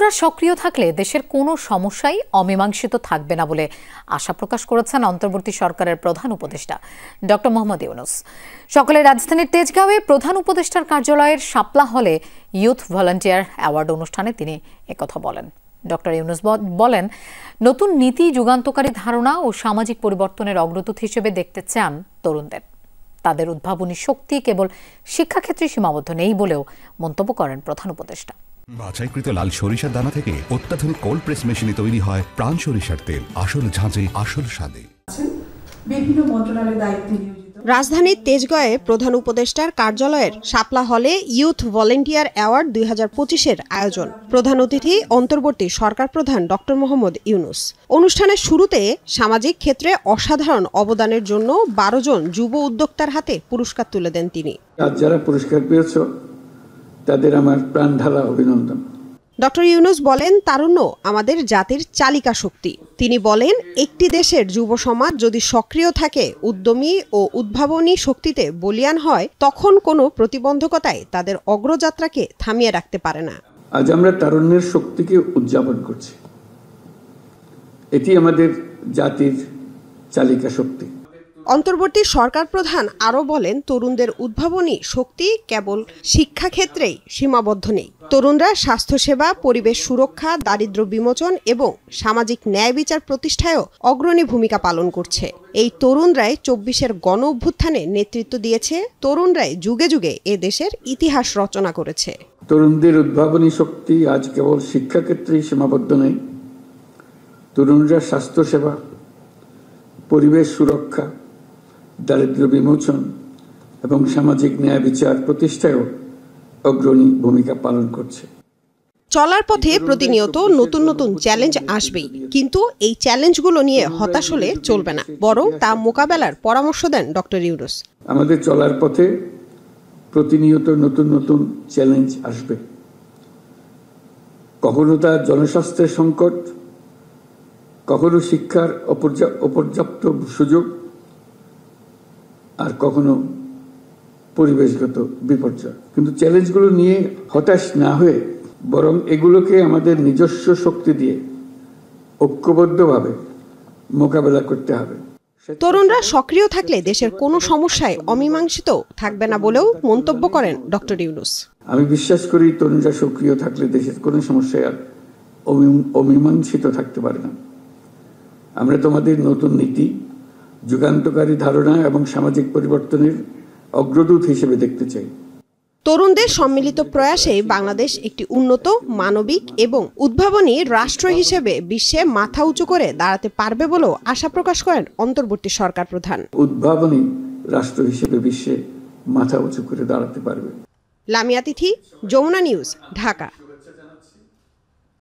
তরুণরা সক্রিয় থাকলে দেশের কোনো সমস্যাই অমীমাংসিত থাকবে না বলে আশা প্রকাশ করেছেন অন্তর্বর্তী সরকারের প্রধান উপদেষ্টা ডক্টর মোহাম্মদ ইউনূস। সকালে রাজধানীর তেজগাঁওয়ে প্রধান উপদেষ্টার কার্যালয়ের শাপলা হলে ইউথ ভলান্টিয়ার অ্যাওয়ার্ড অনুষ্ঠানে তিনি একথা বলেন। ডক্টর ইউনূস বলেন, নতুন নীতি যুগান্তকারী ধারণা ও সামাজিক পরিবর্তনের অগ্রদূত হিসেবে দেখতে চান তরুণদের। তাদের উদ্ভাবনী শক্তি কেবল শিক্ষাক্ষেত্রে সীমাবদ্ধ নেই বলেও মন্তব্য করেন প্রধান উপদেষ্টা। বাছাইকৃত লাল সরিষার দানা থেকে অত্যাধুনিক কোল্ড প্রেস মেশিনে তৈরি হয় প্রাণ সরিষার তেল, আসল ঝাঁঝে আসল স্বাদে। বিভিন্ন মন্ত্রণালয়ের দায়িত্বে রাজধানীর তেজগাঁওয়ে প্রধান উপদেষ্টার কার্যালয়ের শাপলা হলে ইউথ ভলান্টিয়ার অ্যাওয়ার্ড 2025-এর আয়োজন। প্রধান অতিথি অন্তর্বর্তী সরকার প্রধান ডক্টর মোহাম্মদ ইউনূস। অনুষ্ঠানের শুরুতে সামাজিক ক্ষেত্রে অসাধারণ অবদানের জন্য 12 জন যুব উদ্যোক্তার হাতে পুরস্কার তুলে দেন তিনি। যারা পুরস্কার পেয়েছে তাদের আমার প্রাণ ঢালা অভিনন্দন। ডক্টর ইউনূস বলেন, তারুণ্য আমাদের জাতির চালিকা শক্তি। তিনি বলেন, একটি দেশের যুব সমাজ যদি সক্রিয় থাকে, উদ্যমী ও উদ্ভাবনী শক্তিতে বলীয়ান হয়, তখন কোনো প্রতিবন্ধকতায় তাদের অগ্রযাত্রাকে থামিয়ে রাখতে পারে না। আজ আমরা তারুণ্যের শক্তিকে উদযাপন করছি। এটি আমাদের জাতির চালিকা শক্তি। অন্তর্বর্তী সরকার প্রধান আরও বলেন, তরুণদের উদ্ভাবনী শক্তি কেবল শিক্ষাক্ষেত্রেই সীমাবদ্ধ নেই। তরুণরা স্বাস্থ্যসেবা, পরিবেশ সুরক্ষা, দারিদ্র্য বিমোচন এবং সামাজিক ন্যায় বিচার প্রতিষ্ঠায়ও অগ্রণী ভূমিকা পালন করছে। এই তরুণরাই 24-এর গণ অভ্যুত্থানে নেতৃত্ব দিয়েছে। তরুণরাই যুগে যুগে এ দেশের ইতিহাস রচনা করেছে। তরুণদের উদ্ভাবনী শক্তি আজ কেবল শিক্ষাক্ষেত্রেই সীমাবদ্ধ নেই। তরুণরা স্বাস্থ্যসেবা, পরিবেশ সুরক্ষা, দারিদ্র্য বিমোচন এবং সামাজিক ন্যায় বিচার প্রতিষ্ঠায়ও অগ্রণী ভূমিকা পালন করছে। চলার পথে প্রতিনিয়ত নতুন নতুন চ্যালেঞ্জ আসবেই, কিন্তু এই চ্যালেঞ্জগুলো নিয়ে হতাশ হলে চলবে না, বরং তা মোকাবেলার পরামর্শ দেন ডক্টর ইউনূস। আমাদের চলার পথে প্রতিনিয়ত নতুন নতুন চ্যালেঞ্জ আসবে। কখনো তা জনস্বাস্থ্যের সংকট, কখনো শিক্ষার অপর্যাপ্ত সুযোগ, আর কখনো পরিবেশগত বিপর্যয়। কিন্তু চ্যালেঞ্জগুলো নিয়ে হতাশ না হয়ে বরং এগুলোকে আমাদের নিজস্ব শক্তি দিয়ে ঐক্যবদ্ধভাবে মোকাবেলা করতে হবে। তরুণরা সক্রিয় থাকলে দেশের কোনো সমস্যায় অমীমাংসিত থাকবে না বলেও মন্তব্য করেন ডক্টর ইউনূস। আমি বিশ্বাস করি, তরুণরা সক্রিয় থাকলে দেশের কোনো সমস্যায় আর অমীমাংসিত থাকতে পারে না। আমরা তোমাদের নতুন নীতি, যুগান্তকারী ধারণা এবং সামাজিক পরিবর্তনের অগ্রদূত হিসেবে দেখতে চাই। তরুণদের সম্মিলিত প্রয়াসে বাংলাদেশ একটি উন্নত, মানবিক এবং উদ্ভাবনী রাষ্ট্র হিসেবে বিশ্বে মাথা উঁচু করে দাঁড়াতে পারবে বলেও আশা প্রকাশ করেন অন্তর্বর্তী সরকার প্রধান। উদ্ভাবনী রাষ্ট্র হিসেবে বিশ্বে মাথা উঁচু করে দাঁড়াতে পারবে। লামিয়া তিথি, যমুনা নিউজ, ঢাকা।